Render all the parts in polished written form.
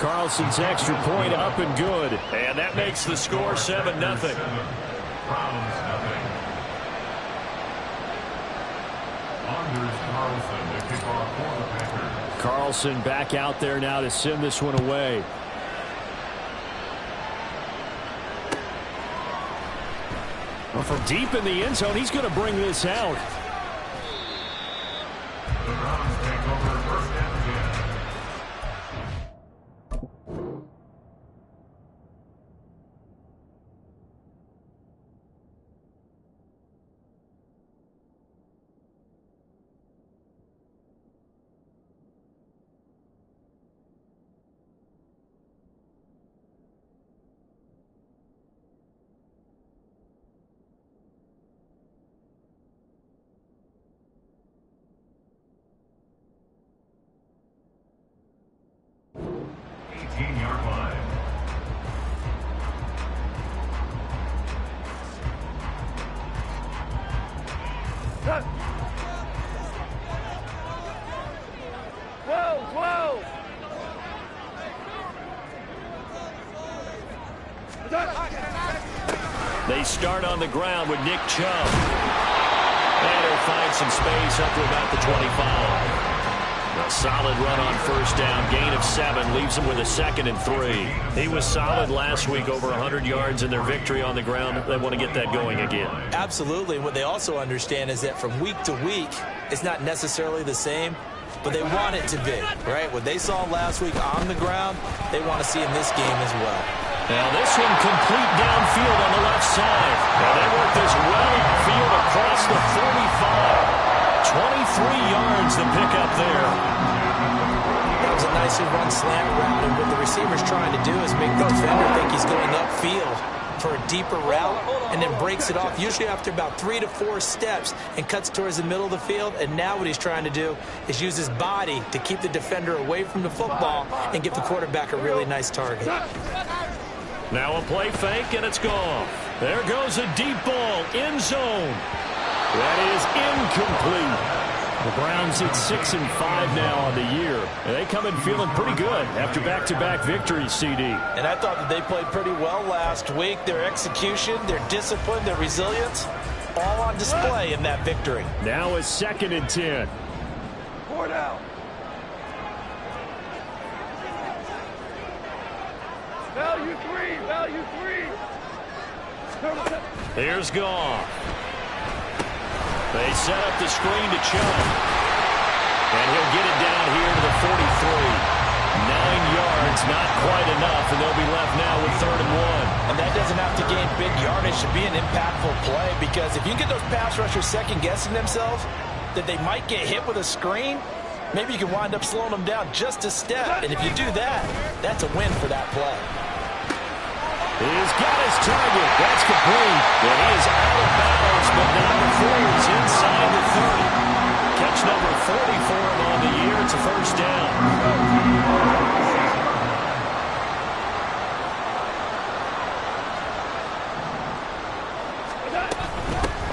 Carlson's extra point up and good. And that makes the score 7-0. Carlson back out there now to send this one away. Well, from deep in the end zone, he's going to bring this out. The Browns take over first and 10. They start on the ground with Nick Chubb. And he'll find some space up to about the 25. A solid run on first down. Gain of 7 leaves him with a 2nd and 3. He was solid last week, over 100 yards in their victory on the ground. They want to get that going again. Absolutely. What they also understand is that from week to week, it's not necessarily the same, but they want it to be, right? What they saw last week on the ground, they want to see in this game as well. Now this one complete downfield on the left side. Now they work this well upfield across the 45. 23 yards the pick up there. That was a nicely run slant route, and what the receiver's trying to do is make the defender think he's going upfield for a deeper route and then breaks it off, usually after about 3 to 4 steps, and cuts towards the middle of the field. And now what he's trying to do is use his body to keep the defender away from the football and give the quarterback a really nice target. Now a play fake, and it's gone. There goes a deep ball, end zone. That is incomplete. The Browns hit 6-5 now on the year. And they come in feeling pretty good after back-to-back victories, CD. And I thought that they played pretty well last week. Their execution, their discipline, their resilience, all on display in that victory. Now a 2nd and 10. 4 down. Value 3, value 3. Here's Goff. They set up the screen to Chubb. And he'll get it down here to the 43. 9 yards, not quite enough, and they'll be left now with 3rd and 1. And that doesn't have to gain big yardage to be an impactful play, because if you can get those pass rushers second-guessing themselves that they might get hit with a screen, maybe you can wind up slowing them down just a step. And if you do that, that's a win for that play. He's got his target. That's complete. It is out of bounds, but number 4 is inside the 30. Catch number 40 for him on the year. It's a first down.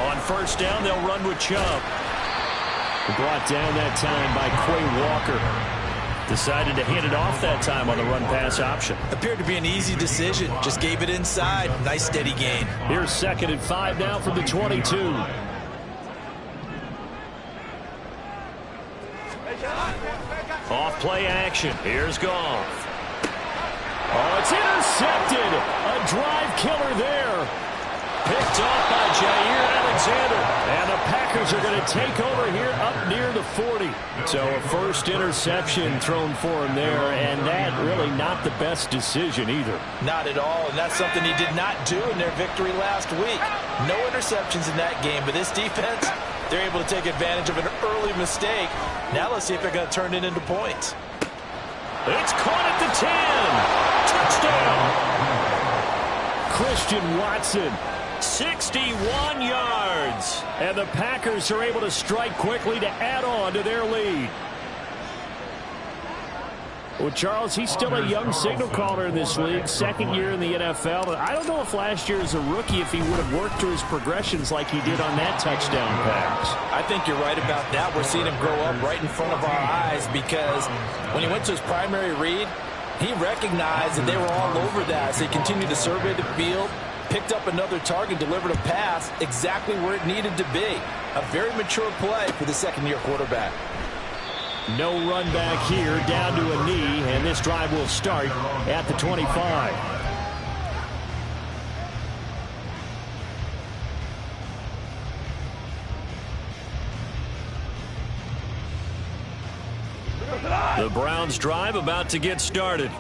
On first down, they'll run with Chubb. Brought down that time by Quay Walker. Decided to hand it off that time on the run-pass option. Appeared to be an easy decision. Just gave it inside. Nice steady gain. Here's 2nd and 5 now from the 22. Off play action. Here's Goff. Oh, it's intercepted. A drive killer there. Picked off by Jair Alexander. And the Packers are going to take over here up near the 40. So a first interception thrown for him there, and that really not the best decision either. Not at all, and that's something he did not do in their victory last week. No interceptions in that game, but this defense, they're able to take advantage of an early mistake. Now let's see if they're going to turn it into points. It's caught at the 10. Touchdown. Christian Watson. 61 yards. And the Packers are able to strike quickly to add on to their lead. Well, Charles, he's still a young signal caller in this league, 2nd year in the NFL. And I don't know if last year as a rookie, if he would have worked through his progressions like he did on that touchdown pass. I think you're right about that. We're seeing him grow up right in front of our eyes, because when he went to his primary read, He recognized that they were all over that as they continued to survey the field, picked up another target, delivered a pass exactly where it needed to be. A very mature play for the second-year quarterback. No run back here, down to a knee, and this drive will start at the 25. The Browns drive about to get started.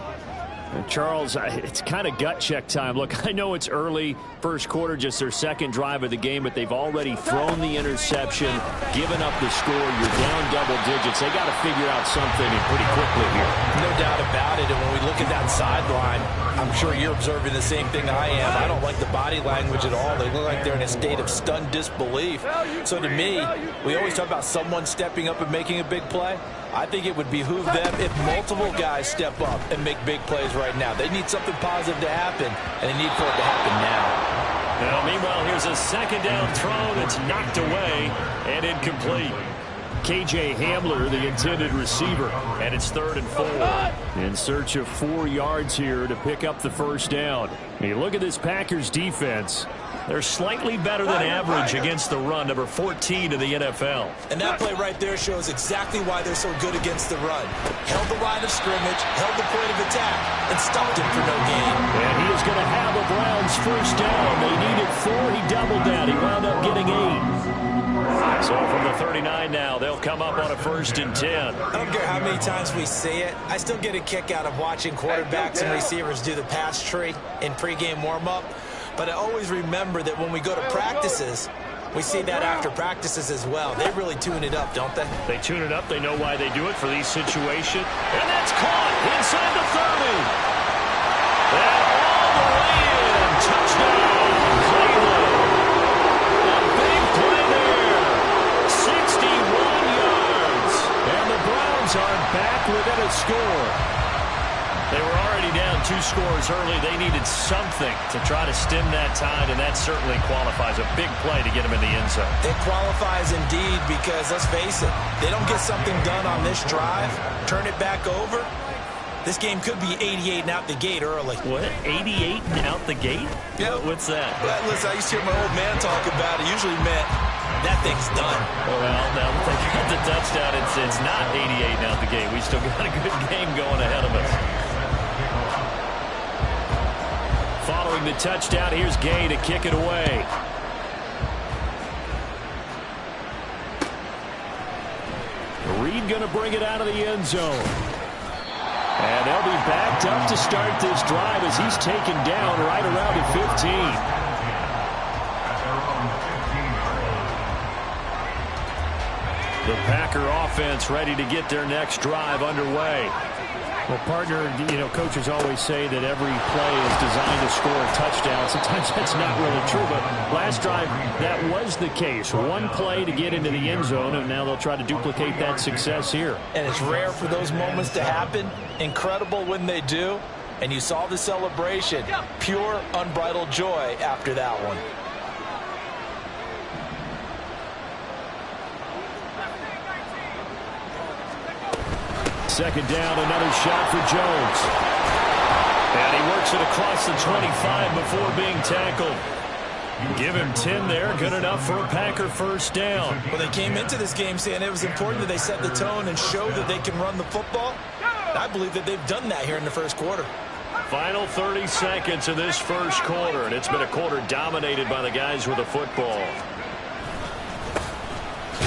Charles, it's kind of gut check time. Look, I know it's early, first quarter, just their second drive of the game, but they've already thrown the interception, given up the score. You're down double digits. They got to figure out something pretty quickly here. No doubt about it. And when we look at that sideline, I'm sure you're observing the same thing I am. I don't like the body language at all. They look like they're in a state of stunned disbelief. So to me, we always talk about someone stepping up and making a big play. I think it would behoove them if multiple guys step up and make big plays right now. They need something positive to happen, and they need for it to happen now. Now, meanwhile, here's a second down throw that's knocked away and incomplete. K.J. Hamler, the intended receiver, and it's 3rd and 4. In search of 4 yards here to pick up the first down. You look at this Packers defense. They're slightly better than average against the run, number 14 in the NFL. And that play right there shows exactly why they're so good against the run. Held the line of scrimmage, held the point of attack, and stopped him for no gain. And he is going to have a Browns first down. They needed 4. He doubled down. He wound up getting 8. So from the 39 now, they'll come up on a 1st and 10. I don't care how many times we say it. I still get a kick out of watching quarterbacks and receivers do the pass tree in pregame warm-up. But I always remember that when we go to practices, we see that after practices as well. They really tune it up, don't they? They tune it up. They know why they do it for these situations. And that's caught inside the 30. And all the way in. Touchdown, Cleveland. A big play there. 61 yards. And the Browns are back within a score. They were already down 2 scores early. They needed something to try to stem that tide, and that certainly qualifies. A big play to get them in the end zone. It qualifies indeed because, let's face it, they don't get something done on this drive, turn it back over, this game could be 88 and out the gate early. What? 88 and out the gate? Yeah. What's that? Well, listen, I used to hear my old man talk about it. Usually meant that thing's done. Well, now that they got the touchdown, it's not 88 and out the gate. We still got a good game going ahead of us. Following the touchdown, here's Gay to kick it away. Reed going to bring it out of the end zone. And they'll be backed up to start this drive as he's taken down right around the 15. The Packer offense ready to get their next drive underway. Well, partner, coaches always say that every play is designed to score a touchdown. Sometimes that's not really true, but last drive, that was the case. One play to get into the end zone, and now they'll try to duplicate that success here. And it's rare for those moments to happen. Incredible when they do. And you saw the celebration. Pure, unbridled joy after that one. Second down, another shot for Jones. And he works it across the 25 before being tackled. Give him 10 there, good enough for a Packer first down. Well, they came into this game saying it was important that they set the tone and show that they can run the football. I believe that they've done that here in the first quarter. Final 30 seconds of this first quarter, and it's been a quarter dominated by the guys with the football.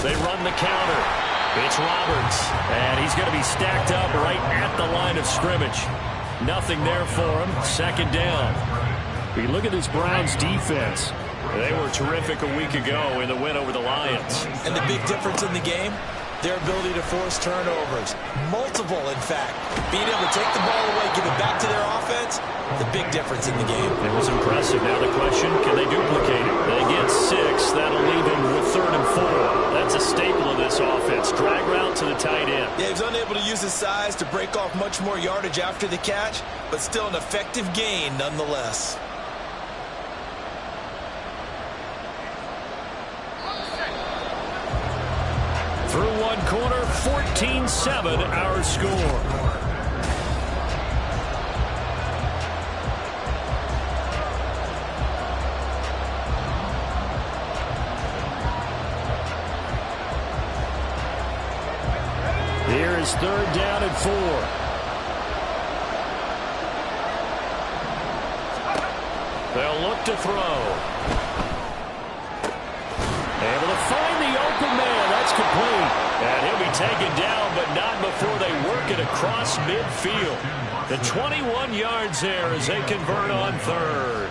They run the counter. It's Roberts, and he's going to be stacked up right at the line of scrimmage. Nothing there for him. Second down. We look at this Browns defense. They were terrific a week ago in the win over the Lions. And the big difference in the game, their ability to force turnovers. Multiple, in fact. Being able to take the ball away, give it back to their offense, the big difference in the game. It was impressive. Now the question, can they duplicate it? They get 6. That'll leave them with 3rd and 4. That's a staple of this offense. Drag route to the tight end. Yeah, he was unable to use his size to break off much more yardage after the catch, but still an effective gain nonetheless. Through one corner, 14-7 our score. is 3rd down and 4. They'll look to throw. Able to find the open man. That's complete. And he'll be taken down, but not before they work it across midfield. The 21 yards there as they convert on 3rd.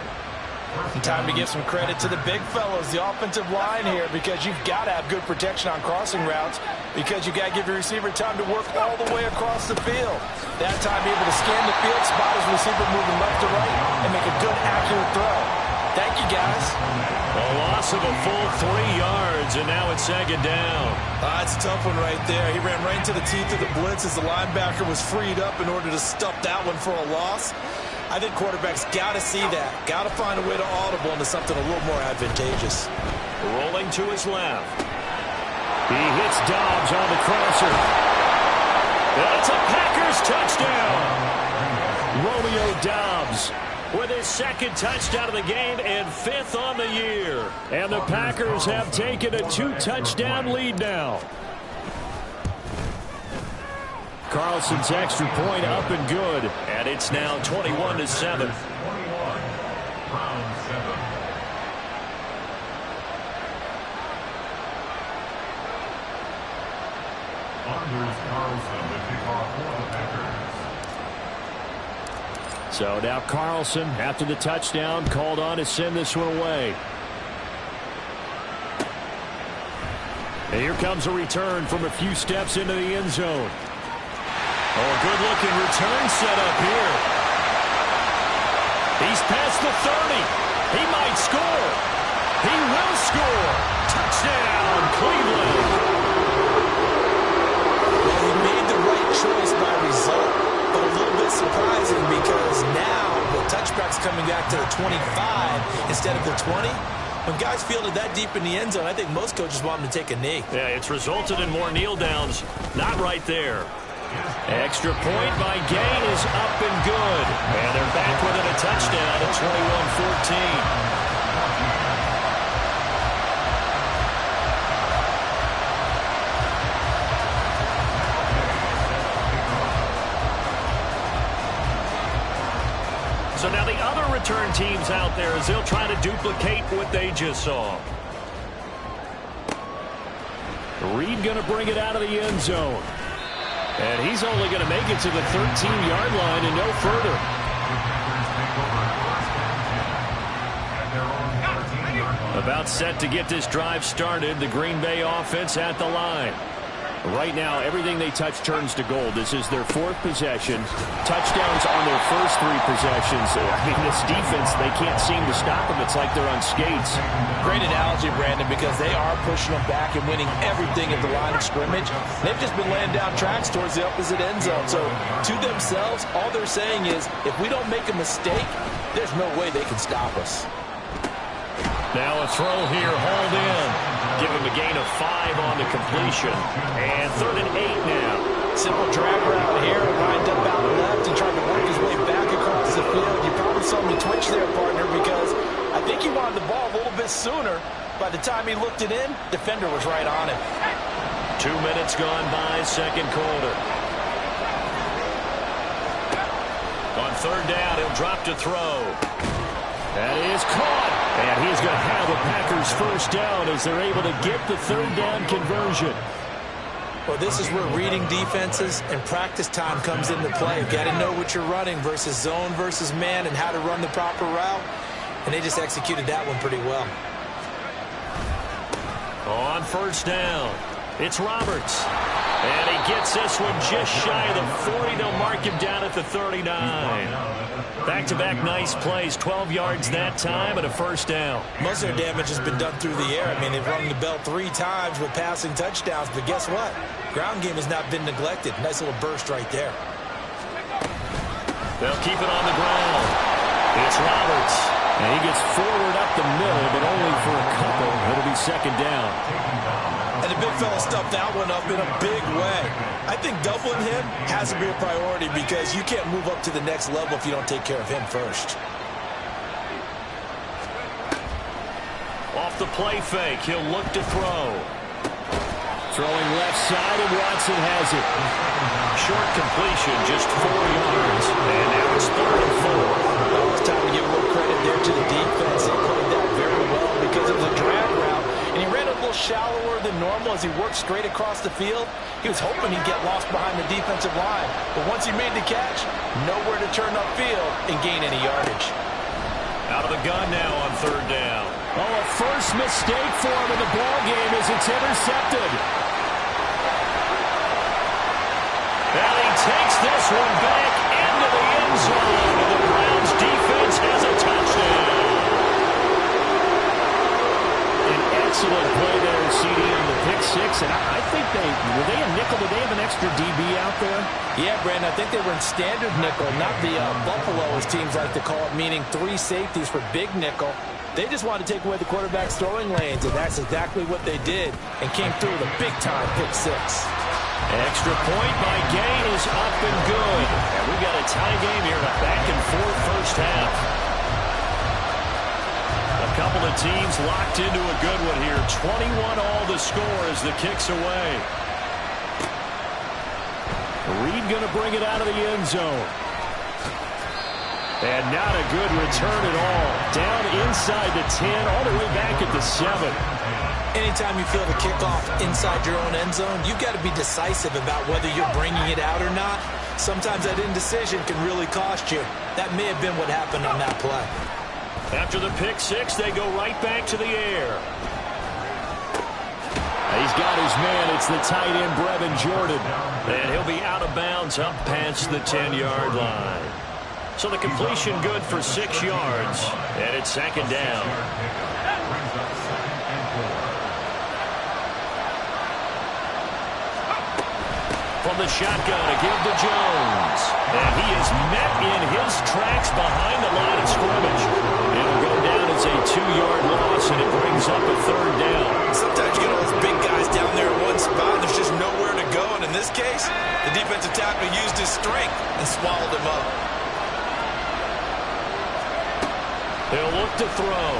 And time to give some credit to the big fellows, the offensive line here, because you've got to have good protection on crossing routes, because you've got to give your receiver time to work all the way across the field. That time, be able to scan the field, spot his receiver moving left to right, and make a good, accurate throw. Thank you, guys. A loss of a full 3 yards, and now it's 2nd down. That's a tough one right there. He ran right into the teeth of the blitz as the linebacker was freed up in order to stuff that one for a loss. I think quarterbacks got to see that. Got to find a way to audible into something a little more advantageous. Rolling to his left. He hits Dobbs on the crosser. That's a Packers touchdown. Romeo Dobbs with his 2nd touchdown of the game and 5th on the year. And the Packers have taken a 2-touchdown lead now. Carlson's extra point up and good. And it's now 21-7. So now Carlson, after the touchdown, called on to send this one away. And here comes a return from a few steps into the end zone. Oh, good-looking return set up here. He's past the 30. He might score. He will score. Touchdown, Cleveland. Well, he made the right choice by result, but a little bit surprising because now the touchback's coming back to the 25 instead of the 20. When guys fielded that deep in the end zone, I think most coaches want them to take a knee. Yeah, it's resulted in more kneel downs. Not right there. Extra point by Gain is up and good. And they're back within a touchdown at 21-14. So now the other return teams out there as they'll try to duplicate what they just saw. Reed going to bring it out of the end zone. And he's only going to make it to the 13-yard line and no further. About set to get this drive started. The Green Bay offense at the line. Right now, everything they touch turns to gold. This is their 4th possession. Touchdowns on their first 3 possessions. I mean, this defense, they can't seem to stop them. It's like they're on skates. Great analogy, Brandon, because they are pushing them back and winning everything at the line of scrimmage. They've just been laying down tracks towards the opposite end zone. So, to themselves, all they're saying is, if we don't make a mistake, there's no way they can stop us. Now a throw here, hauled in. Give him a gain of 5 on the completion. And 3rd and 8 now. Simple drag route here, lined up out left and tried to work his way back across the field. You probably saw me twitch there, partner, because I think he wanted the ball a little bit sooner. By the time he looked it in, defender was right on him. 2 minutes gone by, 2nd quarter. On 3rd down, he'll drop to throw. That is caught. And he's going to have the Packers first down as they're able to get the 3rd down conversion. Well, this is where reading defenses and practice time comes into play. You've got to know what you're running versus zone versus man and how to run the proper route. And they just executed that one pretty well. On 1st down, it's Roberts. And he gets this one just shy of the 40. They'll mark him down at the 39. Back-to-back nice plays, 12 yards that time and a 1st down. Most of their damage has been done through the air. I mean, they've rung the bell 3 times with passing touchdowns, but guess what? Ground game has not been neglected. Nice little burst right there. They'll keep it on the ground. It's Roberts. And he gets forward up the middle, but only for a couple. It'll be 2nd down. And the big fella stuffed that one up in a big way. I think doubling him has to be a priority because you can't move up to the next level if you don't take care of him first. Off the play fake, he'll look to throw. Throwing left side, and Watson has it. Short completion, just 4 yards. And now it's 3rd and 4. Well, it's time to give a little credit there to the defense. They played that very well because it was a drag route. And he ran a little shallower than normal as he worked straight across the field. He was hoping he'd get lost behind the defensive line. But once he made the catch, nowhere to turn upfield and gain any yardage. Out of the gun now on 3rd down. Oh, a first mistake for him in the ball game as it's intercepted. And he takes this one back into the end zone. And the Browns defense has a touchdown. An excellent play there, CD, on the pick 6. And I think were they a nickel? Did they have an extra DB out there? Yeah, Brandon, I think they were in standard nickel, not the Buffalo, as teams like to call it, meaning 3 safeties for big nickel. They just wanted to take away the quarterback's throwing lanes, and that's exactly what they did, and came through with a big-time pick 6. Extra point by Gain is up and good. And we've got a tie game here in a back-and-forth first half. A couple of teams locked into a good one here. 21 all the score as the kick's away. Reed going to bring it out of the end zone. And not a good return at all. Down inside the 10, all the way back at the 7. Anytime you feel the kickoff inside your own end zone, you've got to be decisive about whether you're bringing it out or not. Sometimes that indecision can really cost you. That may have been what happened on that play. After the pick 6, they go right back to the air. He's got his man. It's the tight end, Brevin Jordan. And he'll be out of bounds up past the 10-yard line. So the completion good for 6 yards. And it's 2nd down. From the shotgun, a give to Jones. And he is met in his tracks behind the line of scrimmage. It'll go down as a 2-yard loss, and it brings up a 3rd down. Sometimes you get all those big guys down there in one spot, and there's just nowhere to go. And in this case, the defensive tackle used his strength and swallowed him up. He'll look to throw.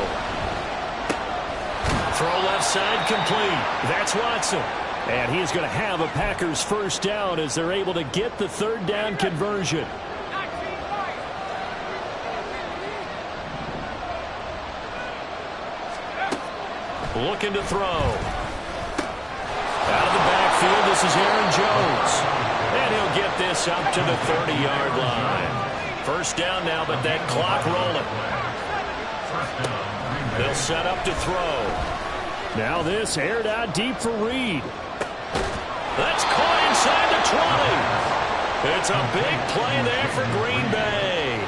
Throw left side complete. That's Watson. And he's going to have a Packers first down as they're able to get the 3rd down conversion. Looking to throw. Out of the backfield, this is Aaron Jones. And he'll get this up to the 30-yard line. First down now, but that clock rolling. They'll set up to throw. Now this aired out deep for Reed. That's caught inside the 20. It's a big play there for Green Bay.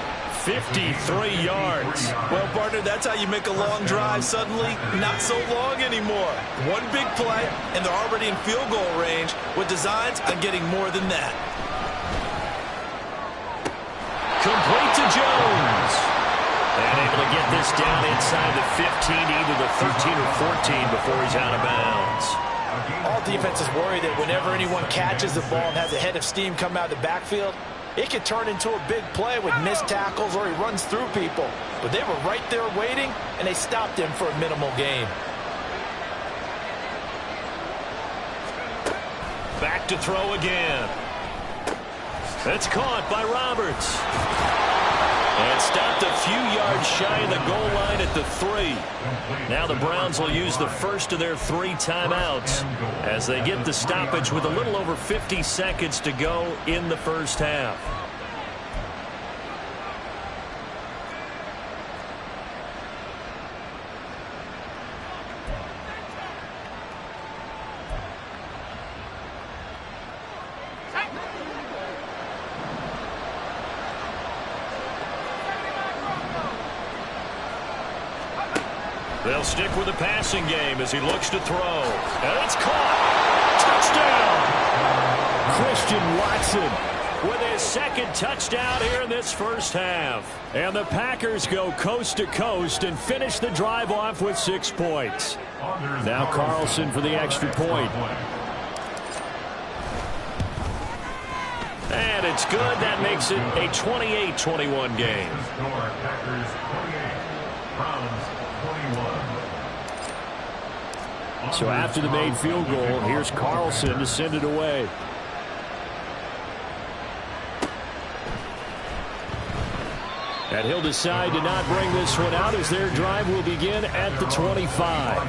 53 yards. Well, partner, that's how you make a long drive suddenly not so long anymore. One big play, and they're already in field goal range with designs on getting more than that. Complete to Jones. And able to get this down inside the 15, either the 13 or 14 before he's out of bounds. All defenses worry that whenever anyone catches the ball and has a head of steam come out of the backfield, it could turn into a big play with missed tackles or he runs through people. But they were right there waiting, and they stopped him for a minimal gain. Back to throw again. That's caught by Roberts. And stopped a few yards shy of the goal line at the 3. Now the Browns will use the first of their 3 timeouts as they get the stoppage with a little over 50 seconds to go in the first half. They'll stick with the passing game as he looks to throw. And it's caught. Touchdown! Christian Watson with his 2nd touchdown here in this first half. And the Packers go coast to coast and finish the drive off with 6 points. Now Carlson for the extra point. And it's good. That makes it a 28-21 game. So after the made field goal, here's Carlson to send it away. And he'll decide to not bring this one out as their drive will begin at the 25.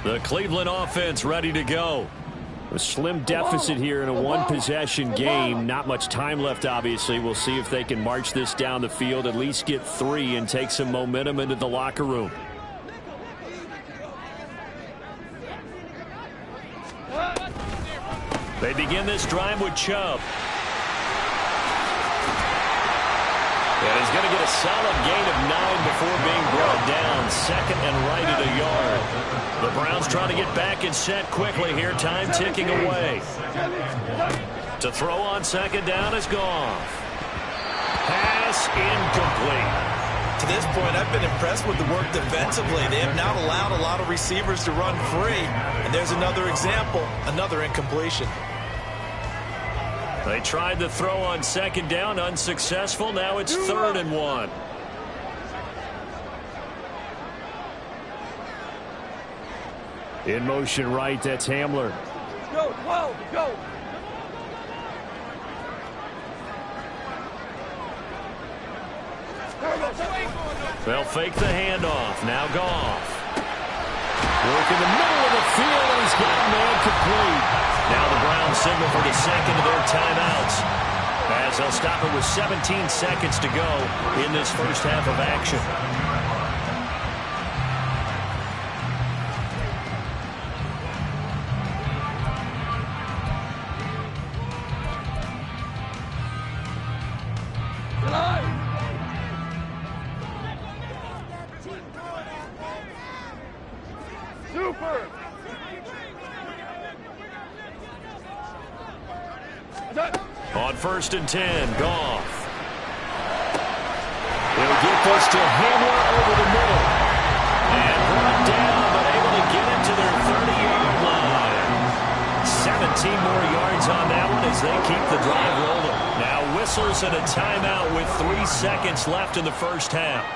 The Cleveland offense ready to go. A slim deficit here in a one-possession game. Not much time left, obviously. We'll see if they can march this down the field, at least get 3, and take some momentum into the locker room. They begin this drive with Chubb. And he's going to get a solid gain of 9 before being brought down. Second and right at a yard. The Browns trying to get back and set quickly here. Time ticking away. To throw on second down is Goff. Pass incomplete. To this point, I've been impressed with the work defensively. They have not allowed a lot of receivers to run free. And there's another example, another incompletion. They tried the throw on second down, unsuccessful. Now it's 3rd and 1. In motion right, that's Hamler. Go, 12, go. They'll fake the handoff. Now Goff. Work in the middle of the field, and he's got man complete. Now the Browns signal for the second of their timeouts, as they'll stop it with 17 seconds to go in this first half of action. Super. On 1st and 10, Goff. He'll get this to Hamler over the middle. And brought down, but able to get it to their 30-yard line. 17 more yards on that one as they keep the drive rolling. Now whistles and a timeout with 3 seconds left in the first half.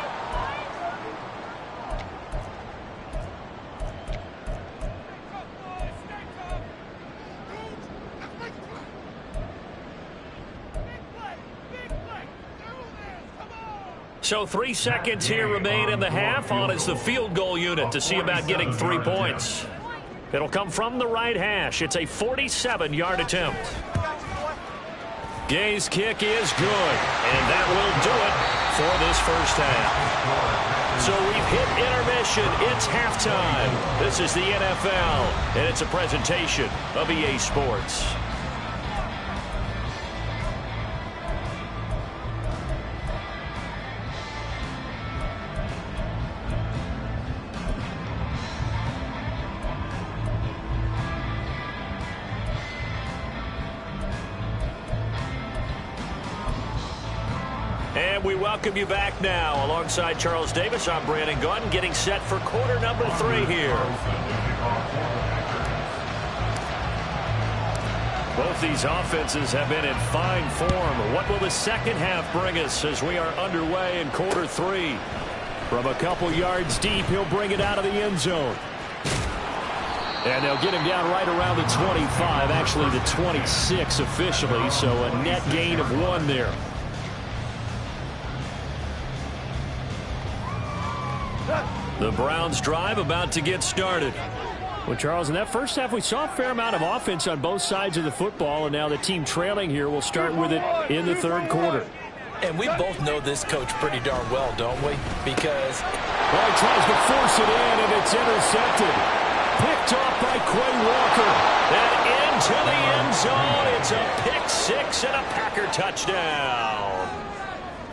So 3 seconds here remain in the half. On is the field goal unit to see about getting 3 points. It'll come from the right hash. It's a 47-yard attempt. Gay's kick is good, and that will do it for this first half. So we've hit intermission. It's halftime. This is the NFL, and it's a presentation of EA Sports. And we welcome you back now. Alongside Charles Davis, I'm Brandon Gunn, getting set for quarter number 3 here. Both these offenses have been in fine form. What will the second half bring us as we are underway in quarter 3? From a couple yards deep, he'll bring it out of the end zone. And they'll get him down right around the 25, actually the 26 officially, so a net gain of 1 there. The Browns drive about to get started. Well, Charles, in that first half, we saw a fair amount of offense on both sides of the football, and now the team trailing here will start with it in the third quarter. And we both know this coach pretty darn well, don't we? Because well, he tries to force it in, and it's intercepted. Picked off by Quay Walker. And into the end zone. It's a pick 6 and a Packer touchdown.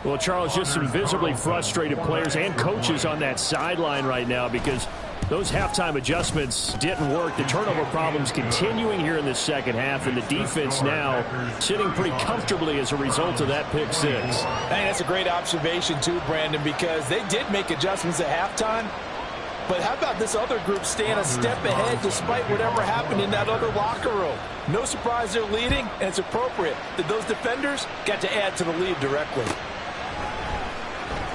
Well, Charles, just some visibly frustrated players and coaches on that sideline right now because those halftime adjustments didn't work. The turnover problems continuing here in the second half, and the defense now sitting pretty comfortably as a result of that pick 6. I think that's a great observation too, Brandon, because they did make adjustments at halftime, But how about this other group staying a step ahead despite whatever happened in that other locker room? No surprise they're leading, and it's appropriate that those defenders got to add to the lead directly.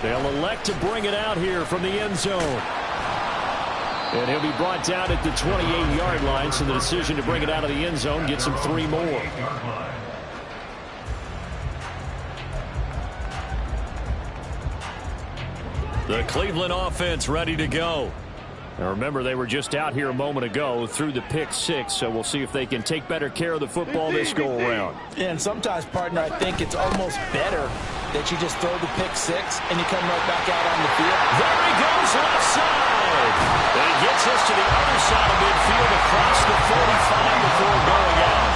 They'll elect to bring it out here from the end zone. And he'll be brought down at the 28-yard line, so the decision to bring it out of the end zone gets him 3 more. The Cleveland offense ready to go. Now remember, they were just out here a moment ago through the pick 6, so we'll see if they can take better care of the football this go-around. And sometimes, partner, I think it's almost better that you just throw the pick 6 and you come right back out on the field. There he goes, left side. And he gets us to the other side of midfield across the 45 before going out.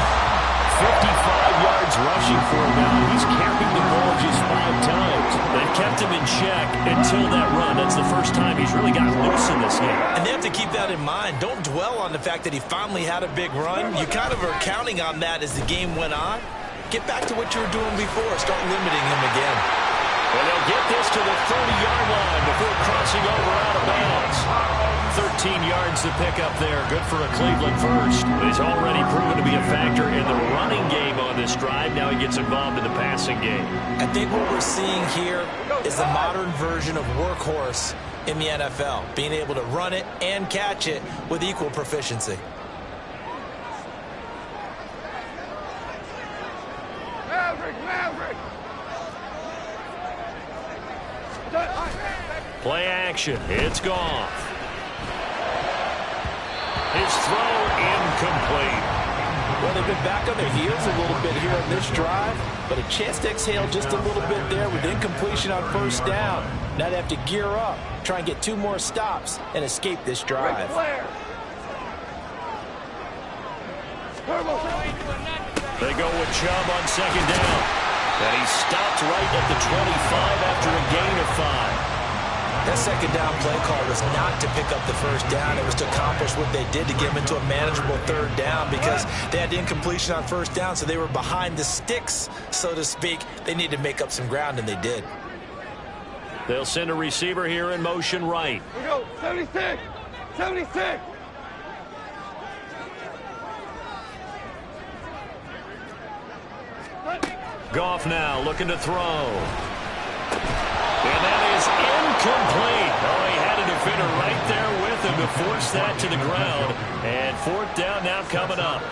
55 yards rushing for him now. He's carried the ball just 5 times. They've kept him in check until that run. That's the first time he's really got loose in this game. And they have to keep that in mind. Don't dwell on the fact that he finally had a big run. You kind of are counting on that as the game went on. Get back to what you were doing before. Start limiting him again. And they'll get this to the 30-yard line before crossing over out of bounds. 13 yards to pick up there. Good for a Cleveland first. He's already proven to be a factor in the running game on this drive. Now he gets involved in the passing game. I think what we're seeing here is the modern version of workhorse in the NFL. Being able to run it and catch it with equal proficiency. Maverick! Play action. It's Goff. His throw incomplete. Well, they've been back on their heels a little bit here on this drive, but a chance to exhale just a little bit there with incompletion on first down. Now they have to gear up, try and get 2 more stops, and escape this drive. They go with Chubb on second down. And he stopped right at the 25 after a gain of 5. That second down play call was not to pick up the first down. It was to accomplish what they did to get them into a manageable third down because they had incompletion on first down, so they were behind the sticks, so to speak. They needed to make up some ground, and they did. They'll send a receiver here in motion right. We go, 76! 76! Goff now looking to throw. And that is incomplete. Oh, he had a defender right there with him to force that to the ground. And 4th down now coming up.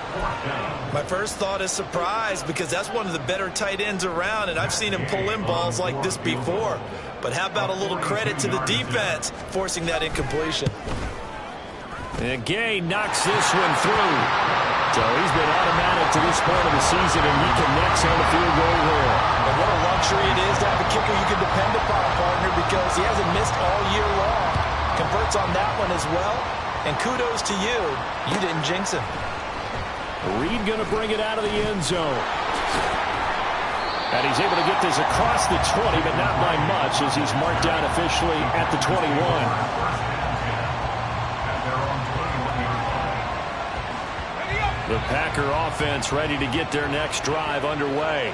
My first thought is surprise because that's one of the better tight ends around, and I've seen him pull in balls like this before. But how about a little credit to the defense forcing that incompletion? And Gay knocks this one through. So he's been automatic to this point of the season, and he connects on the field goal there. And what a luxury it is to have a kicker you can depend upon, partner, because he hasn't missed all year long. Converts on that one as well. And kudos to you. You didn't jinx him. Reed going to bring it out of the end zone. And he's able to get this across the 20, but not by much as he's marked down officially at the 21. The Packer offense ready to get their next drive underway.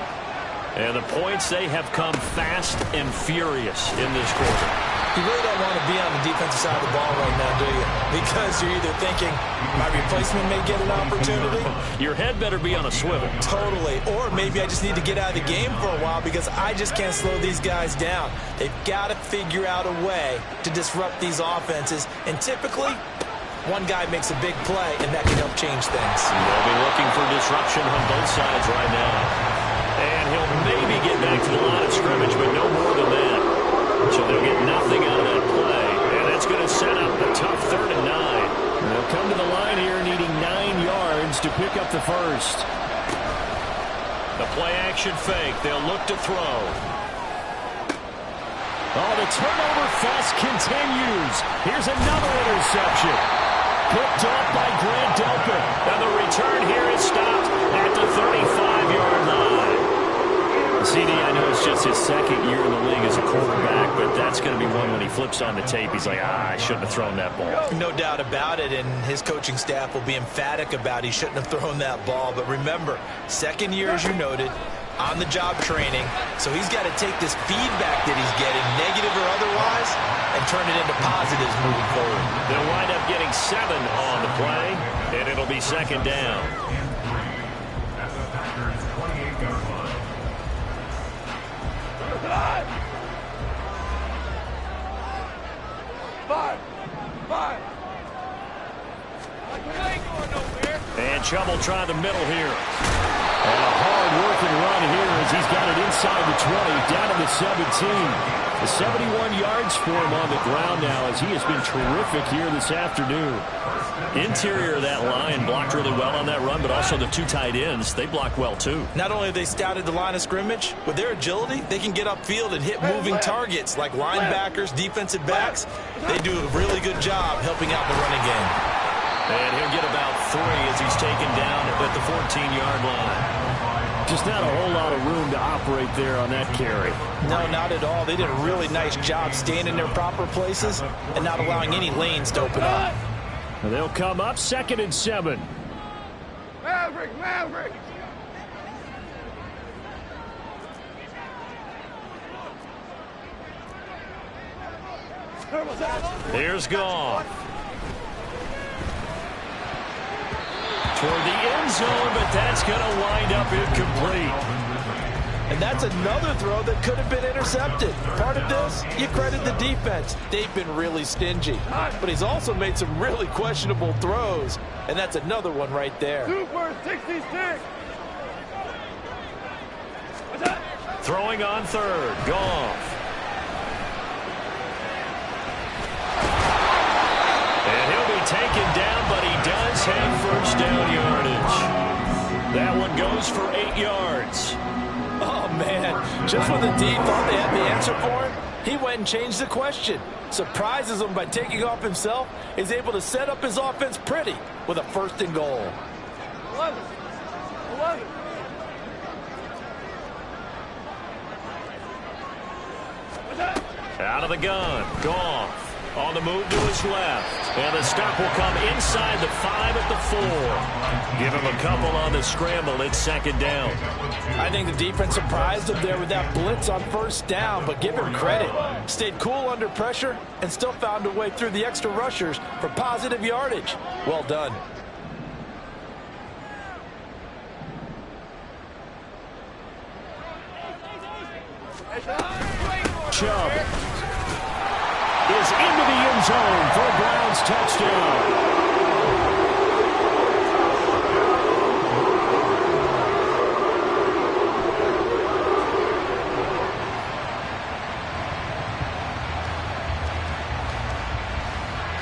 And the points, they have come fast and furious in this quarter. You really don't want to be on the defensive side of the ball right now, do you? Because you're either thinking, my replacement may get an opportunity. Your head better be on a swivel. Totally. Or maybe I just need to get out of the game for a while because I just can't slow these guys down. They've got to figure out a way to disrupt these offenses. And typically, one guy makes a big play, and that can help change things. They'll be looking for disruption on both sides right now. And he'll maybe get back to the line of scrimmage, but no more than that. So they'll get nothing out of that play. And that's going to set up a tough 3rd and 9. And they'll come to the line here needing 9 yards to pick up the first. The play action fake. They'll look to throw. Oh, the turnover fest continues. Here's another interception. Picked off by Grant Delpit. And the return here is stopped at the 35-yard line. CD, I know it's just his 2nd year in the league as a quarterback, but that's going to be one when he flips on the tape. He's like, I shouldn't have thrown that ball. No doubt about it, and his coaching staff will be emphatic about he shouldn't have thrown that ball. But remember, 2nd year, as you noted, on-the-job training, so he's got to take this feedback that he's getting, negative or otherwise, and turn it into positives moving forward. They'll wind up getting 7 on the play, and it'll be second down. At the Packers' 28-yard line. Five. And Chubb will try the middle here. And a hard-working run here as he's got it inside the 20, down to the 17. The 71 yards for him on the ground now as he has been terrific here this afternoon. Interior of that line blocked really well on that run, but also the 2 tight ends, they blocked well too. Not only have they scouted the line of scrimmage, with their agility, they can get upfield and hit moving targets like linebackers, defensive backs. They do a really good job helping out the running game. And he'll get about 3 as he's taken down at the 14-yard line. Just not a whole lot of room to operate there on that carry. No, not at all. They did a really nice job staying in their proper places and not allowing any lanes to open up. And they'll come up 2nd and 7. Maverick. Here's Goff. Toward the end zone, but that's going to wind up incomplete. And that's another throw that could have been intercepted. Part of this, you credit the defense. They've been really stingy. But he's also made some really questionable throws. And that's another one right there. Super 66. Throwing on 3rd, Goff. And he'll be taken down, but he does have first down yardage. That one goes for 8 yards. Oh, man. Just when the D thought they had the answer for him, he went and changed the question. Surprises him by taking off himself. Is able to set up his offense pretty with a 1st and goal. 11. Out of the gun, Goff. On the move to his left. And the stop will come inside the 5 at the 4. Give him a couple on the scramble. It's 2nd down. I think the defense surprised him there with that blitz on 1st down, but give him credit. Stayed cool under pressure and still found a way through the extra rushers for positive yardage. Well done. Chubb is into the end zone for a Browns touchdown.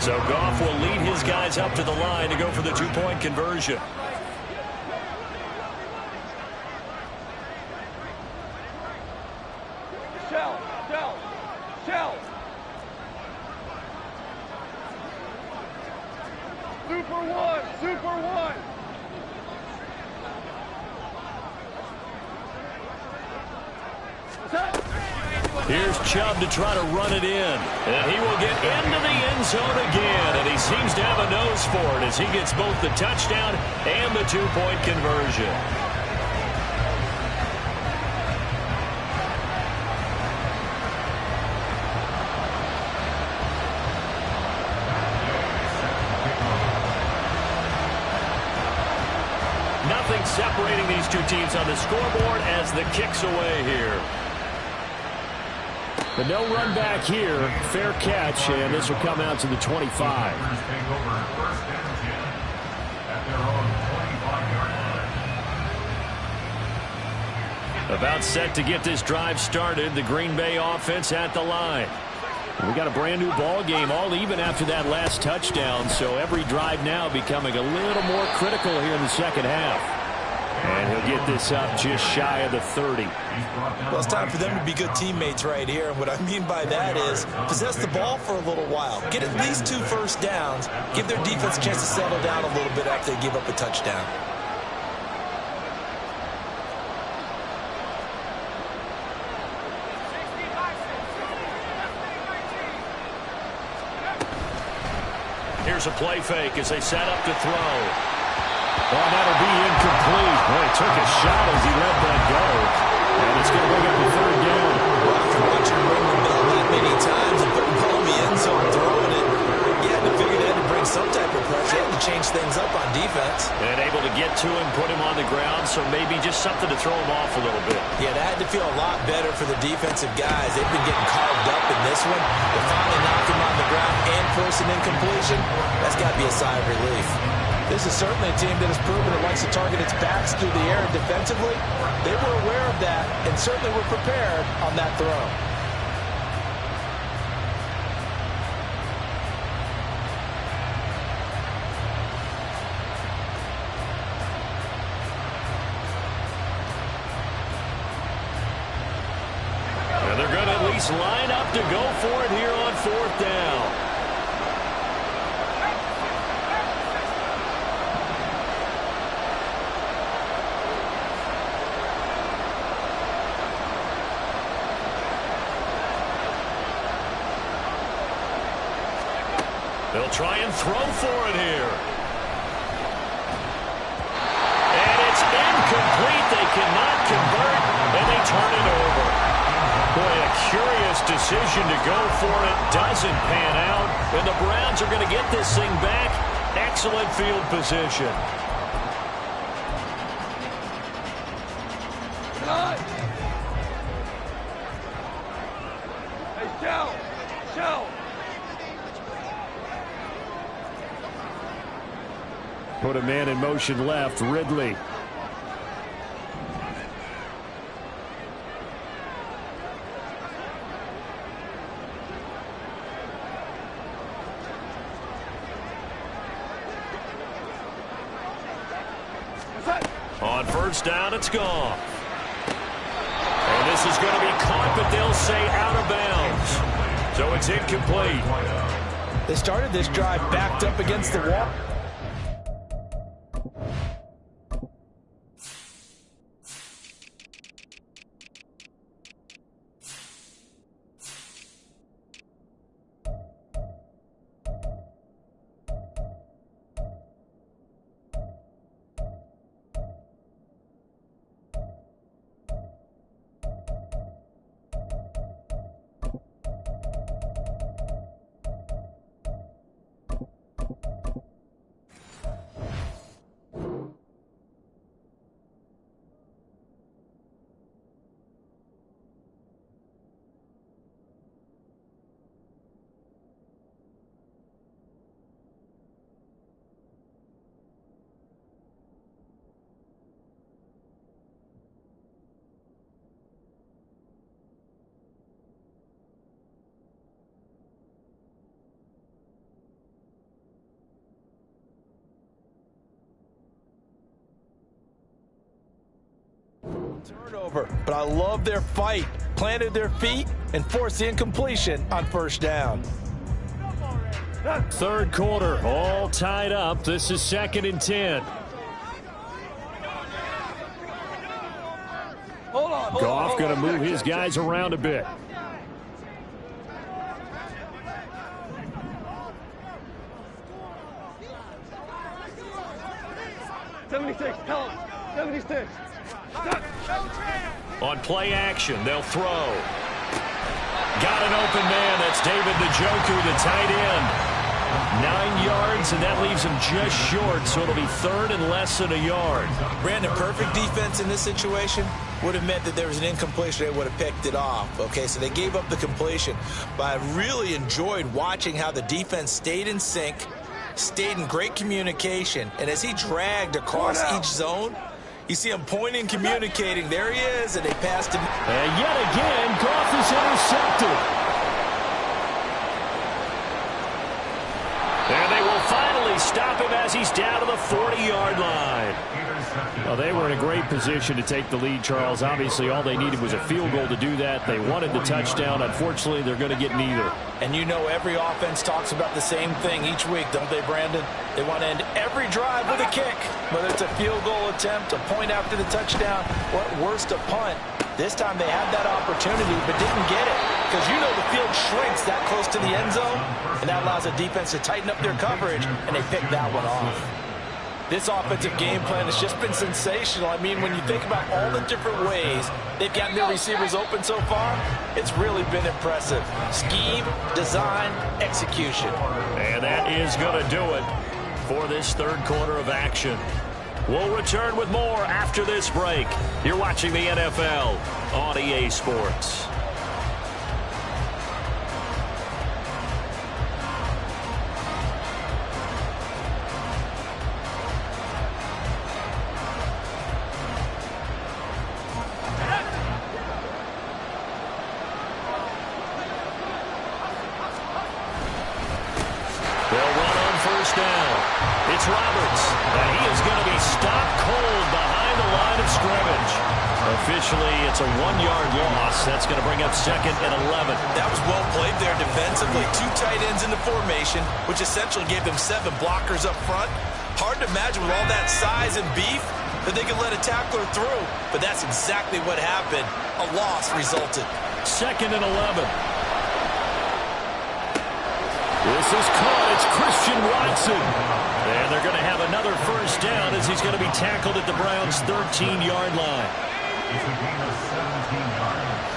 So Goff will lead his guys up to the line to go for the 2-point conversion. Shell. Super one. Here's Chubb to try to run it in. And he will get into the end zone again. And he seems to have a nose for it as he gets both the touchdown and the 2-point conversion. Nothing separating these two teams on the scoreboard as the kick's away here. But no run back here. Fair catch, and this will come out to the 25. Take over 1st and 10 at their own 25-yard line. About set to get this drive started. The Green Bay offense at the line. We got a brand new ball game, all even after that last touchdown. So every drive now becoming a little more critical here in the 2nd half. And he'll get this up just shy of the 30. Well, it's time for them to be good teammates right here. And what I mean by that is possess the ball for a little while. Get at least 2 first downs. Give their defense a chance to settle down a little bit after they give up a touchdown. Here's a play fake as they set up to throw. Oh, that'll be incomplete. Boy, he took a shot as he let that go. And it's going to bring up a third down. Well, after watching him ring the bell that many times and putting the ball in the end zone, throwing it, he had to figure they had to bring some type of pressure. He had to change things up on defense. And able to get to him, put him on the ground, so maybe just something to throw him off a little bit. Yeah, that had to feel a lot better for the defensive guys. They've been getting carved up in this one. To finally knock him on the ground and force an incompletion, that's got to be a sigh of relief. This is certainly a team that has proven it likes to target its backs through the air and defensively. They were aware of that and certainly were prepared on that throw. And they're going to at least line up to go for it here on fourth down. They'll try and throw for it here. And it's incomplete. They cannot convert, and they turn it over. Boy, a curious decision to go for it. Doesn't pan out, and the Browns are going to get this thing back. Excellent field position. Hey, Shell! Shell! Put a man in motion left, Ridley. On first down, it's gone. And this is going to be caught, but they'll say out of bounds. So it's incomplete. They started this drive backed up against the wall. Turnover, but I love their fight. Planted their feet and forced the incompletion on first down. Third quarter, all tied up. This is 2nd and 10. Hold on. Goff going to move his guys around a bit. Help. 76. On play action, they'll throw. Got an open man. That's David Njoku, the tight end. 9 yards, and that leaves him just short, so it'll be third and less than a yard. Brandon, perfect defense in this situation would have meant that there was an incompletion. They would have picked it off. Okay, so they gave up the completion. But I really enjoyed watching how the defense stayed in sync, stayed in great communication, and as he dragged across each zone, you see him pointing, communicating. There he is, and they passed him. And yet again, Goff is intercepted. And they will finally stop him as he's down to the 40-yard line. Well, they were in a great position to take the lead, Charles. Obviously, all they needed was a field goal to do that. They wanted the touchdown. Unfortunately, they're going to get neither. And you know every offense talks about the same thing each week, don't they, Brandon? They want to end every drive with a kick, whether it's a field goal attempt, a point after the touchdown, or at worst a punt. This time they had that opportunity but didn't get it because you know the field shrinks that close to the end zone, and that allows the defense to tighten up their coverage, and they picked that one off. This offensive game plan has just been sensational. I mean, when you think about all the different ways they've gotten their receivers open so far, it's really been impressive. Scheme, design, execution. And that is going to do it for this third quarter of action. We'll return with more after this break. You're watching the NFL on EA Sports. It's Roberts, and he is going to be stopped cold behind the line of scrimmage. Officially, it's a 1-yard loss. That's going to bring up 2nd and 11. That was well played there defensively. 2 tight ends in the formation, which essentially gave them 7 blockers up front. Hard to imagine with all that size and beef that they could let a tackler through, but that's exactly what happened. A loss resulted. 2nd and 11. This is caught. It's Christian Watson. And they're going to have another first down as he's going to be tackled at the Browns' 13-yard line. It's a gain of 17 yards.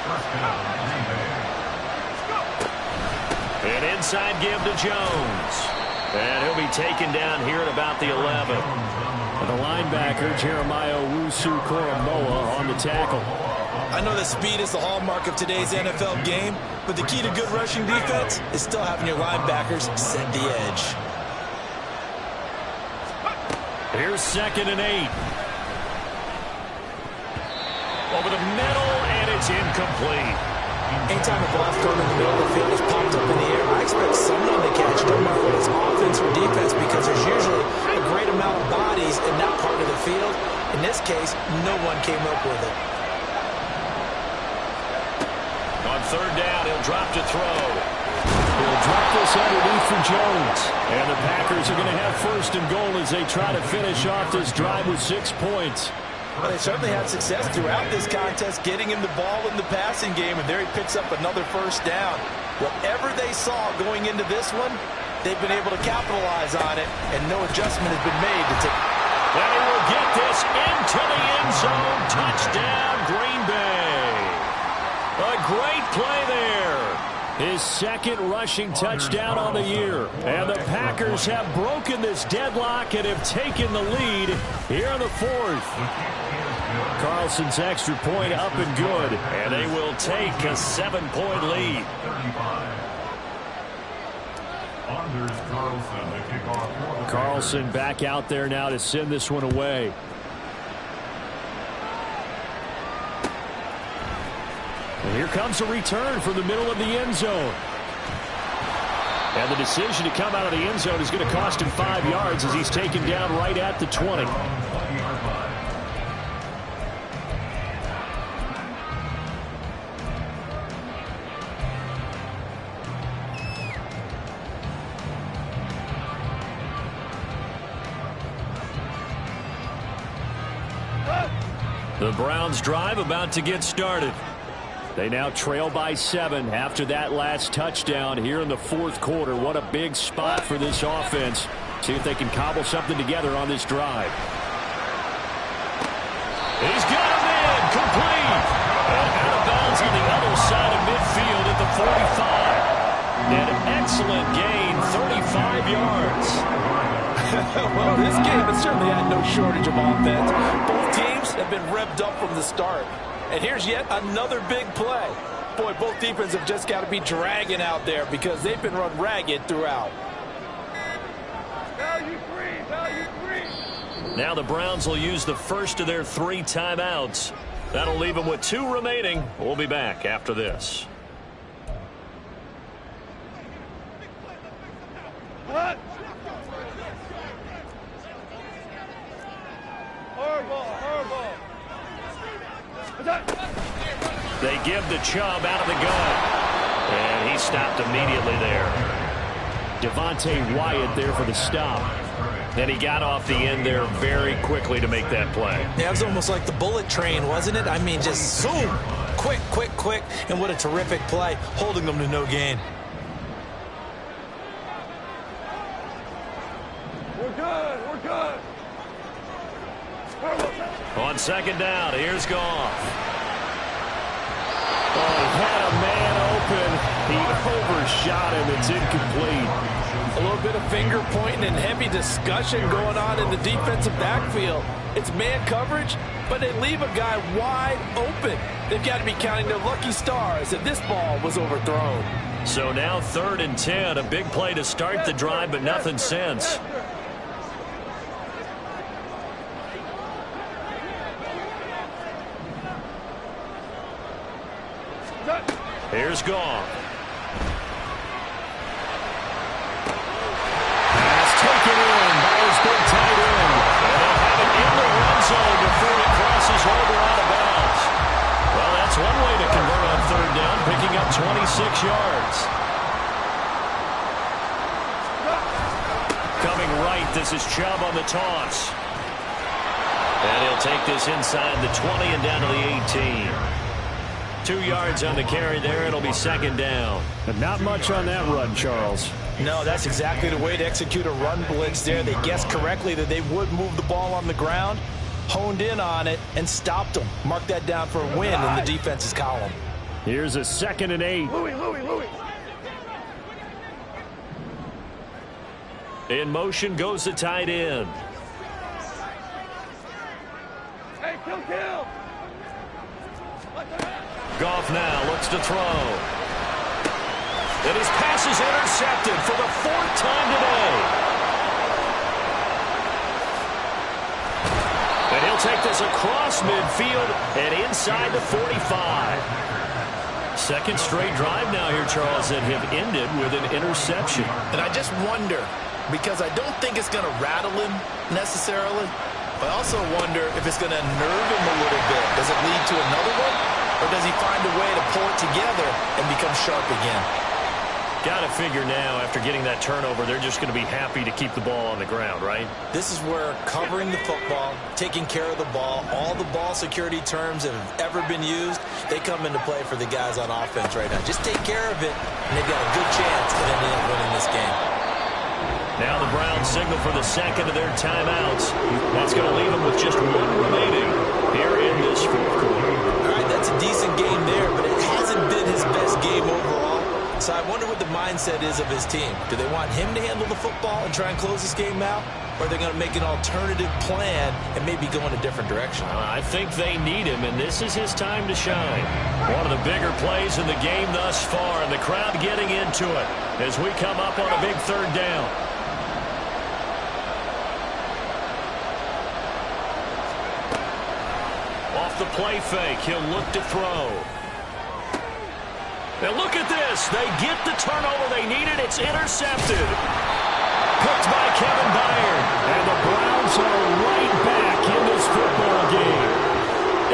First down, Green Bay. An inside give to Jones. And he'll be taken down here at about the 11. And the linebacker, Jeremiah Owusu-Koramoah, on the tackle. I know that speed is the hallmark of today's NFL game, but the key to good rushing defense is still having your linebackers set the edge. Here's 2nd and 8. Over the middle, and it's incomplete. Anytime a ball's thrown in the middle of the field is popped up in the air, I expect someone to catch it, no matter whether it's offense or defense, because there's usually a great amount of bodies in that part of the field. In this case, no one came up with it. On 3rd down, he'll drop to throw. He'll drop this underneath for Jones. And the Packers are going to have 1st and goal as they try to finish off this drive with 6 points. Well, they certainly had success throughout this contest, getting him the ball in the passing game, and there he picks up another first down. Whatever they saw going into this one, they've been able to capitalize on it, and no adjustment has been made to take. And he will get this into the end zone. Touchdown, Green Bay. A great play there. His 2nd rushing touchdown on the year. And the Packers have broken this deadlock and have taken the lead here in the 4th. Carlson's extra point up and good. And they will take a 7-point lead. 35. Anders Carlson, the kickoff for the Carlson back out there now to send this one away. And here comes a return from the middle of the end zone. And the decision to come out of the end zone is going to cost him 5 yards as he's taken down right at the 20. The Browns drive about to get started. They now trail by 7 after that last touchdown here in the 4th quarter. What a big spot for this offense. See if they can cobble something together on this drive. He's got him in. Complete. And out of bounds on the other side of midfield at the 45. An excellent gain, 35 yards. Well, this game has certainly had no shortage of offense. Both teams have been revved up from the start. And here's yet another big play. Boy, both defenses have just got to be dragging out there because they've been run ragged throughout. Value three. Now the Browns will use the first of their 3 timeouts. That'll leave them with 2 remaining. We'll be back after this. What? Hardball. They give the Chubb out of the gun. And he stopped immediately there. Devontae Wyatt there for the stop. And he got off the end there very quickly to make that play. Yeah, it was almost like the bullet train, wasn't it? I mean, just zoom. Quick. And what a terrific play, holding them to no gain. We're good. We're good. On second down, here's Goff. Oh, he had a man open. He overshot him. It's incomplete. A little bit of finger pointing and heavy discussion going on in the defensive backfield. It's man coverage, but they leave a guy wide open. They've got to be counting their lucky stars that this ball was overthrown. So now 3rd and 10, a big play to start the drive, but nothing since. Here's Goff. Pass taken in by his big tight end. And they'll have it in the red zone before it crosses over out of bounds. Well, that's one way to convert on 3rd down, picking up 26 yards. Coming right, this is Chubb on the toss. And he'll take this inside the 20 and down to the 18. 2 yards on the carry there. It'll be 2nd down. And not much on that run, Charles. No, that's exactly the way to execute a run blitz there. They guessed correctly that they would move the ball on the ground, honed in on it, and stopped them. Mark that down for a win in the defense's column. Here's a 2nd and 8. Louis. In motion goes the tight end. Hey, kill. Goff now looks to throw. And his pass is intercepted for the 4th time today. And he'll take this across midfield and inside the 45. 2nd straight drive now here, Charles, that have ended with an interception. And I just wonder, because I don't think it's going to rattle him necessarily, but I also wonder if it's going to unnerve him a little bit. Does it lead to another one? Or does he find a way to pull it together and become sharp again? Got to figure now, after getting that turnover, they're just going to be happy to keep the ball on the ground, right? This is where covering the football, taking care of the ball, all the ball security terms that have ever been used, they come into play for the guys on offense right now. Just take care of it, and they've got a good chance of ending up winning this game. Now the Browns signal for the 2nd of their timeouts. That's going to leave them with just 1 remaining here in this 4th quarter. All right, that's a decent game there, but it hasn't been his best game overall. So I wonder what the mindset is of his team. Do they want him to handle the football and try and close this game out? Or are they going to make an alternative plan and maybe go in a different direction? I think they need him, and this is his time to shine. One of the bigger plays in the game thus far, and the crowd getting into it as we come up on a big 3rd down. Off the play fake, he'll look to throw. Now look at this. They get the turnover they needed. It's intercepted. Picked by Kevin Byard. And the Browns are right back in this football game.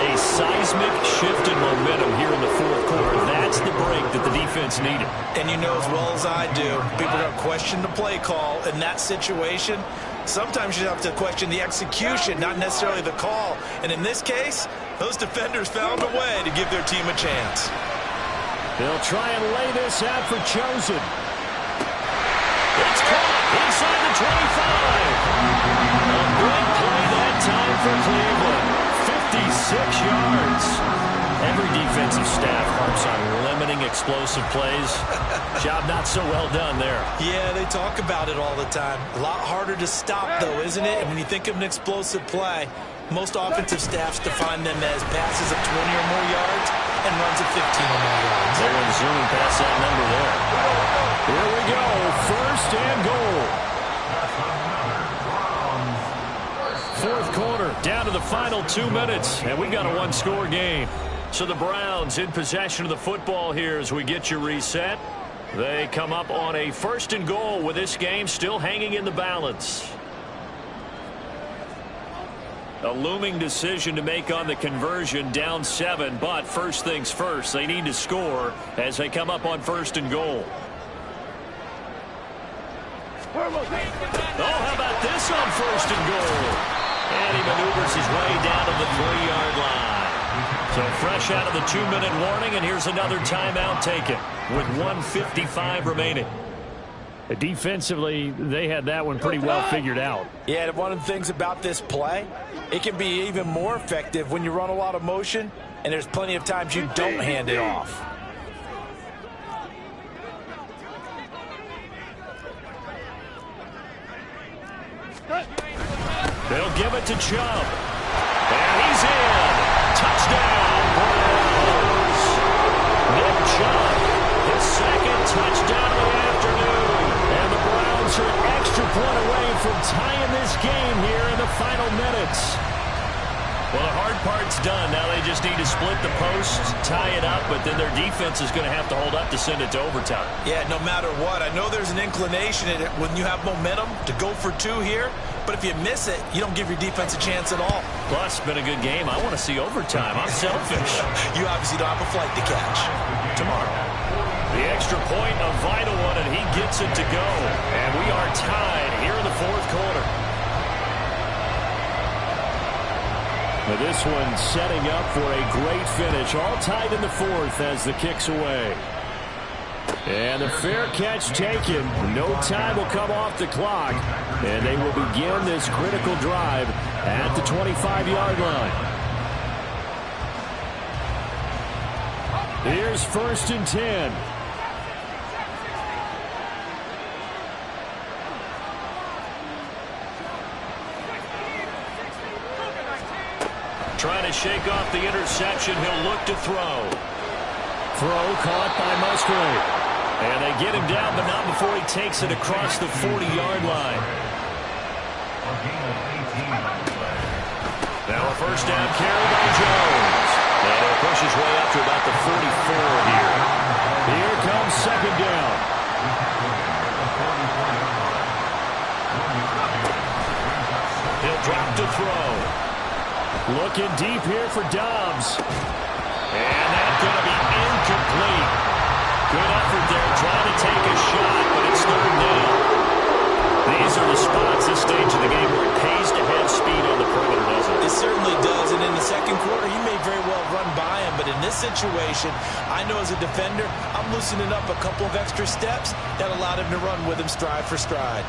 A seismic shift in momentum here in the 4th quarter. That's the break that the defense needed. And you know as well as I do, people are going to question the play call in that situation. Sometimes you have to question the execution, not necessarily the call. And in this case, those defenders found a way to give their team a chance. They'll try and lay this out for Chosen. It's caught inside the 25. A big play that time for Cleveland. 56 yards. Every defensive staff harps on limiting explosive plays. Job not so well done there. Yeah, they talk about it all the time. A lot harder to stop, though, isn't it? And when you think of an explosive play, most offensive staffs define them as passes of 20 or more yards and runs of 15 or more yards. They went zooming past that number there. Here we go. 1st and goal. 4th quarter, down to the final 2 minutes, and we got a 1-score game. So the Browns in possession of the football here as we get you reset. They come up on a 1st and goal with this game still hanging in the balance. A looming decision to make on the conversion, down 7, but first things first, they need to score as they come up on 1st and goal. Oh, how about this on 1st and goal? And he maneuvers his way down to the 3-yard line. So fresh out of the 2-minute warning, and here's another timeout taken with 1:55 remaining. Defensively, they had that one pretty well figured out. Yeah, one of the things about this play, it can be even more effective when you run a lot of motion, and there's plenty of times you don't hand it off. They'll give it to Chubb. And he's in. Touchdown, Browns. Nick Chubb, his second touchdown of the afternoon. And the Browns are an extra point away from tying this game here in the final minutes. Well, the hard part's done. Now they just need to split the posts, tie it up, but then their defense is going to have to hold up to send it to overtime. Yeah, no matter what. I know there's an inclination when you have momentum to go for two here, but if you miss it, you don't give your defense a chance at all. Plus, it's been a good game. I want to see overtime. I'm selfish. You obviously don't have a flight to catch tomorrow. The extra point, a vital one, and he gets it to go. And we are tied here in the fourth quarter. Now this one setting up for a great finish. All tied in the fourth as the kick's away. And the fair catch taken. No time will come off the clock. And they will begin this critical drive at the 25-yard line. Here's 1st and 10. Trying to shake off the interception. He'll look to throw. Throw caught by Musgrave. And they get him down, but not before he takes it across the 40-yard line. Now a first down carry by Jones. And he'll push his way up to about the 44 here. Here comes 2nd down. He'll drop to throw. Looking deep here for Dobbs. And that's going to be incomplete. Good effort there, trying to take a shot, but it's 3rd down. These are the spots, this stage of the game, where it pays to have speed on the perimeter, doesn't it? It certainly does, and in the second quarter, he may very well run by him, but in this situation, I know as a defender, I'm loosening up a couple of extra steps that allowed him to run with him stride for stride.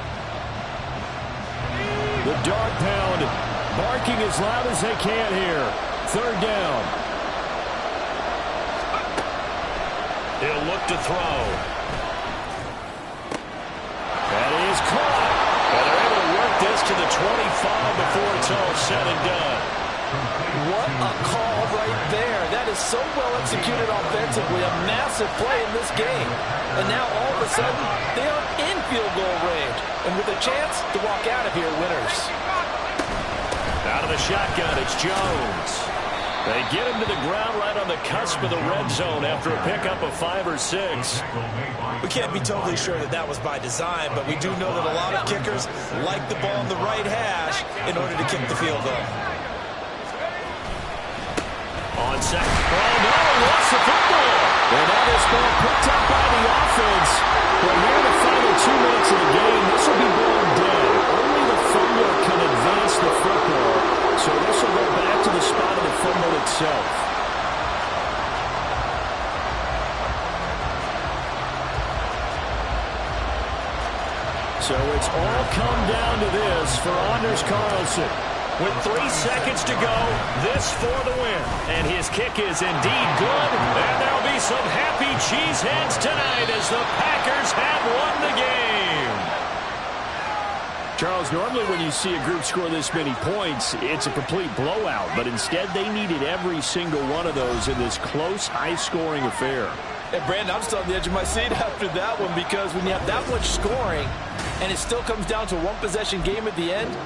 The dog pound barking as loud as they can here. 3rd down. He'll look to throw. That is caught. And they're able to work this to the 25 before it's all said and done. What a call right there. That is so well executed offensively. A massive play in this game. And now all of a sudden, they are in field goal range. And with a chance to walk out of here winners. Out of the shotgun, it's Jones. They get him to the ground right on the cusp of the red zone after a pickup of 5 or 6. We can't be totally sure that that was by design, but we do know that a lot of kickers like the ball in the right hash in order to kick the field goal. On second. Oh, no, lost the football. And that is ball picked up by the offense. But here in the final 2 minutes of the game, this will be blown dead. Only the fumbler can advance the football. So this will go back to the spot of the fumble itself. So it's all come down to this for Anders Carlson. With 3 seconds to go, this for the win. And his kick is indeed good. And there'll be some happy cheeseheads tonight as the Packers have won the game. Charles, normally when you see a group score this many points, it's a complete blowout. But instead, they needed every single one of those in this close, high-scoring affair. Hey, Brandon, I'm still on the edge of my seat after that one because when you have that much scoring and it still comes down to a one-possession game at the end,